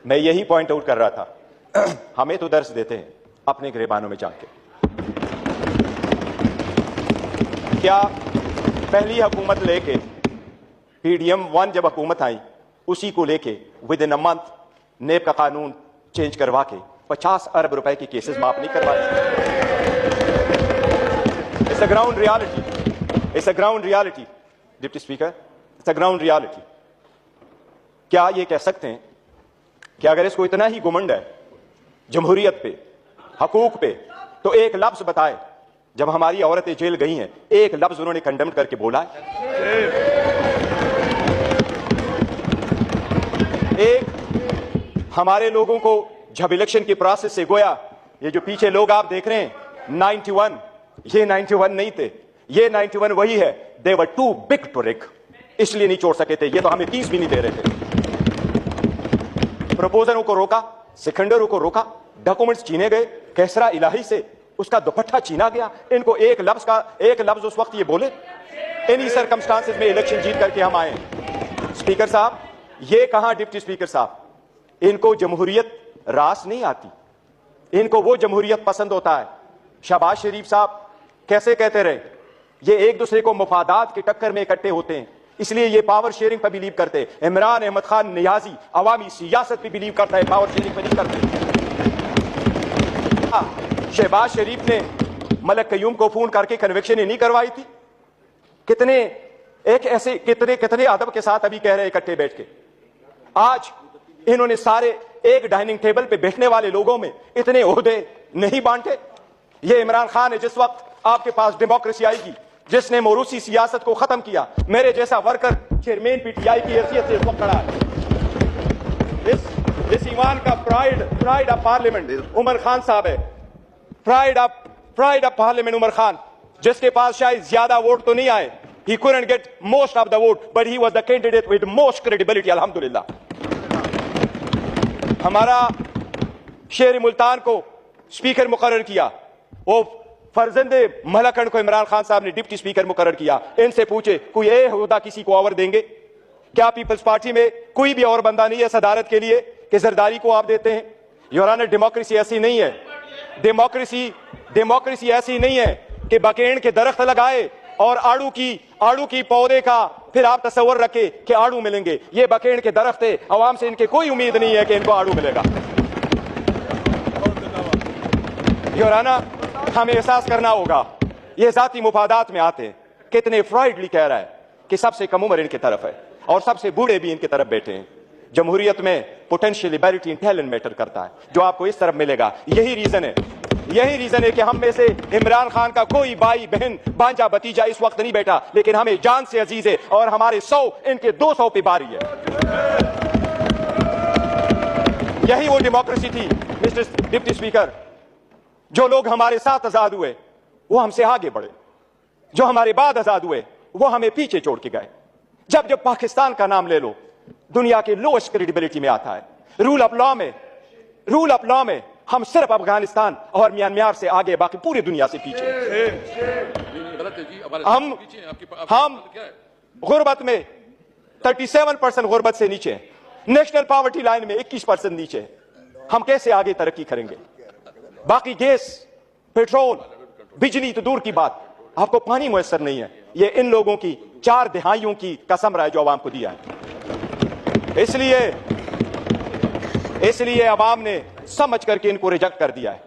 میں یہی point out کر رہا تھا، ہمیں تو درس دیتے ہیں اپنے گریبانوں میں جا کے. کیا پہلی حکومت لے کے PDM-1 جب حکومت آئی اسی کو لے کے with in a month NAB کا قانون چینج کروا کے 50 ارب روپے کی کیسز معاف نہیں کروائے. It's a ground reality, it's a ground reality deputy speaker, it's a ground reality. کیا یہ کہہ سکتے ہیں کہ اگر اس کو اتنا ہی گمنڈ ہے جمہوریت پہ، حقوق پہ، تو ایک لفظ بتائے جب ہماری عورتیں جیل گئی ہیں ایک لفظ انہوں نے کنڈم کر کے بولا ہے؟ ایک ہمارے لوگوں کو جب الیکشن کی پروسیس سے گویا یہ جو پیچھے لوگ آپ دیکھ رہے ہیں 91، یہ 91 نہیں تھے، یہ 91 وہی ہے. they were too big to rick، اس لیے نہیں چھوڑ سکے تھے. یہ تو ہمیں 30 بھی نہیں دے رہے تھے. پروپوزروں کو روکا، سیکنڈروں کو روکا، ڈاکومنٹس چھینے گئے، کیسرا الہی سے اس کا دوپٹہ چھینا گیا. ان کو ایک لفظ اس وقت یہ بولے. انہی سرکمسٹانسز میں الیکشن جیت کر کے ہم آئے ہیں. اسپیکر صاحب یہ کہاں ڈپٹی اسپیکر صاحب، ان کو جمہوریت راس نہیں آتی، ان کو وہ جمہوریت پسند ہوتا ہے. شہباز شریف صاحب کیسے کہتے رہے یہ ایک دوسرے کو مفادات کے ٹکر میں اکٹھے ہوتے ہیں، اس لیے یہ پاور شیئرنگ پہ بلیو کرتے. عمران احمد خان نیازی عوامی سیاست پہ بلیو کرتا ہے، پاور شیئرنگ پہ نہیں کرتے. شہباز شریف نے ملک قیوم کو فون کر کے کنوکشن نہیں کروائی تھی. کتنے ایک ایسے کتنے ادب کے ساتھ ابھی کہہ رہے اکٹھے بیٹھ کے. آج انہوں نے سارے ایک ڈائننگ ٹیبل پہ بیٹھنے والے لوگوں میں اتنے عہدے نہیں بانٹے. یہ عمران خان ہے جس وقت آپ کے پاس ڈیموکریسی آئے گی، جس نے موروثی سیاست کو ختم کیا. میرے جیسا ورکر چیئرمین PTI کی حیثیت سے اس وقت کھڑا ہے. اس ایوان کا پرائڈ آف پارلیمنٹ عمر خان صاحب ہے. پرائڈ آف پارلیمنٹ عمر خان، جس کے پاس شاید زیادہ ووٹ تو نہیں آئے. He couldn't get most of the vote, but he was the candidate with most credibility. الحمدللہ. ہمارا شہر ملتان کو اسپیکر مقرر کیا، وہ فرزند ملکن کو عمران خان صاحب نے ڈپٹی اسپیکر مقرر کیا. ان سے پوچھے کوئی عہدہ کسی کو اور دیں گے کیا؟ پیپلز پارٹی میں کوئی بھی اور بندہ نہیں ہے صدارت کے لیے کہ زرداری کو آپ دیتے ہیں؟ یور آنر ڈیموکریسی ایسی نہیں ہے. ڈیموکریسی ایسی نہیں ہے کہ بکیڑ کے درخت لگائے اور آڑو کی پودے کا پھر آپ تصور رکھے کہ آڑو ملیں گے. یہ بکیڑ کے درخت ہے، عوام سے ان کے کوئی امید نہیں ہے کہ ان کو آڑو ملے گا. یور آنر ہمیں احساس کرنا ہوگا یہ ذاتی مفادات میں آتے ہیں. کتنے فرائڈلی کہہ رہا ہے کہ سب سے کم عمر ان کی طرف ہے اور سب سے بوڑھے بھی ان کی طرف بیٹھے ہیں. جمہوریت میں potential ability in talent metre کرتا ہے، جو آپ کو اس طرف ملے گا. یہی ریزن ہے کہ ہم میں سے عمران خان کا کوئی بھائی بہن بھانجا بھتیجا اس وقت نہیں بیٹھا، لیکن ہمیں جان سے عزیز ہے اور ہمارے 100 ان کے 200 پہ باری ہے. یہی وہ ڈیموکریسی تھی مسٹر ڈپٹی اسپیکر. جو لوگ ہمارے ساتھ آزاد ہوئے وہ ہم سے آگے بڑھے، جو ہمارے بعد آزاد ہوئے وہ ہمیں پیچھے چھوڑ کے گئے. جب پاکستان کا نام لے لو دنیا کے لوسٹ کریڈیبلٹی میں آتا ہے. رول آف لا میں ہم صرف افغانستان اور میانمار سے آگے، باقی پوری دنیا سے پیچھے. ہم غربت میں 37% غربت سے نیچے ہیں، نیشنل پاورٹی لائن میں 21% نیچے ہیں. ہم کیسے آگے ترقی کریں گے؟ باقی گیس، پیٹرول، بجلی تو دور کی بات، آپ کو پانی میسر نہیں ہے. یہ ان لوگوں کی 4 دہائیوں کی قسم رہا ہے جو عوام کو دیا ہے. اس لیے عوام نے سمجھ کر کے ان کو ریجیکٹ کر دیا ہے.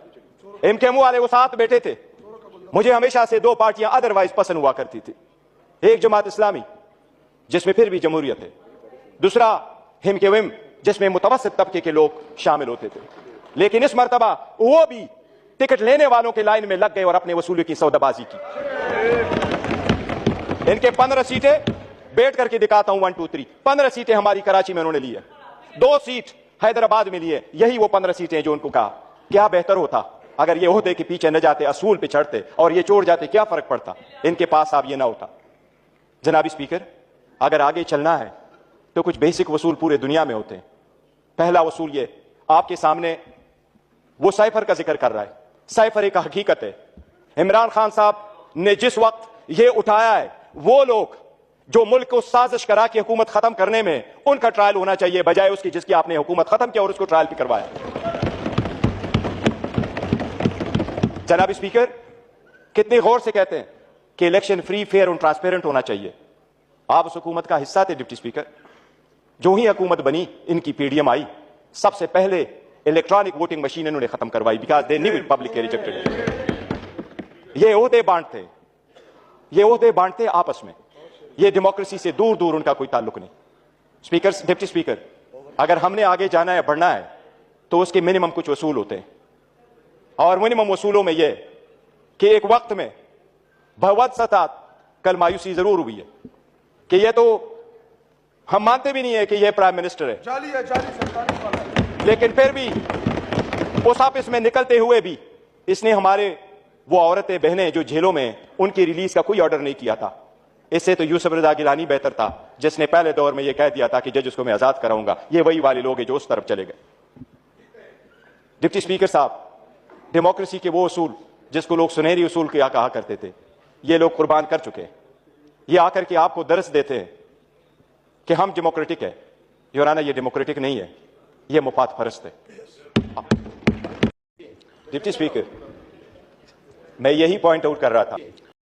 MKM والے وہ ساتھ بیٹھے تھے. مجھے ہمیشہ سے 2 پارٹیاں ادروائز پسند ہوا کرتی تھی. ایک جماعت اسلامی جس میں پھر بھی جمہوریت ہے، دوسرا MKM جس میں متوسط طبقے کے لوگ شامل ہوتے تھے. لیکن اس مرتبہ وہ بھی ٹکٹ لینے والوں کے لائن میں لگ گئے اور اپنے وصولی کی سودا بازی کی. ان کے 15 سیٹیں بیٹھ کر کے دکھاتا ہوں 1 2 3. 15 سیٹیں ہماری کراچی میں انہوں نے لی ہے، 2 سیٹ حیدرآباد میں لی ہے. یہی وہ 15 سیٹیں جو ان کو کہا کیا بہتر ہوتا اگر یہ عہدے کے پیچھے نہ جاتے، اصول پہ چڑھتے اور یہ چھوڑ جاتے، کیا فرق پڑتا؟ ان کے پاس اب یہ نہ ہوتا. جناب اسپیکر، اگر آگے چلنا ہے تو کچھ بیسک اصول پورے دنیا میں ہوتے ہیں. پہلا اصول یہ آپ کے سامنے وہ سائفر کا ذکر کر رہا ہے. سائفر ایک حقیقت ہے. عمران خان صاحب نے جس وقت یہ اٹھایا ہے وہ لوگ جو ملک کو سازش کرا کے حکومت ختم کرنے میں ان کا ٹرائل ہونا چاہیے بجائے اس کی جس کی آپ نے حکومت ختم کیا اور اس کو ٹرائل بھی کروایا. جناب اسپیکر, کتنے غور سے کہتے ہیں کہ الیکشن فری, فیئر اور ٹرانسپیرنٹ ہونا چاہیے. آپ اس حکومت کا حصہ تھے ڈپٹی اسپیکر. جو ہی حکومت بنی, ان کی پی ڈی ایم آئی, سب سے پہلے الیکٹرانک ووٹنگ مشین انہوں نے ختم کروائی because they knew it public rejected. یہ عہدے بانٹتے آپس میں. یہ ڈیموکریسی سے دور دور ان کا کوئی تعلق نہیں. ڈپٹی اسپیکر, اگر ہم نے آگے جانا ہے, بڑھنا ہے, تو اس کے منیمم کچھ اصول ہوتے ہیں, اور منیمم اصولوں میں یہ کہ ایک وقت میں بہت ستات کل مایوسی ضرور ہوئی ہے کہ یہ تو ہم مانتے بھی نہیں ہے کہ یہ پرائم منسٹر ہے, لیکن پھر بھی اس آفس میں نکلتے ہوئے بھی اس نے ہمارے وہ عورتیں بہنیں جو جیلوں میں, ان کی ریلیز کا کوئی آرڈر نہیں کیا تھا. اس سے تو یوسف رضا گیلانی بہتر تھا جس نے پہلے دور میں یہ کہہ دیا تھا کہ جج اس کو میں آزاد کراؤں گا. یہ وہی والے لوگ ہیں جو اس طرف چلے گئے. ڈپٹی اسپیکر صاحب, ڈیموکریسی کے وہ اصول جس کو لوگ سنہری اصول کیا کہا کرتے تھے, یہ لوگ قربان کر چکے ہیں. یہ آ کر کے آپ کو درس دیتے ہیں کہ ہم ڈیموکریٹک ہے. یورانا, یہ ڈیموکریٹک نہیں ہے, یہ مفاد پرست ہے. ڈپٹی اسپیکر, میں یہی پوائنٹ آؤٹ کر رہا تھا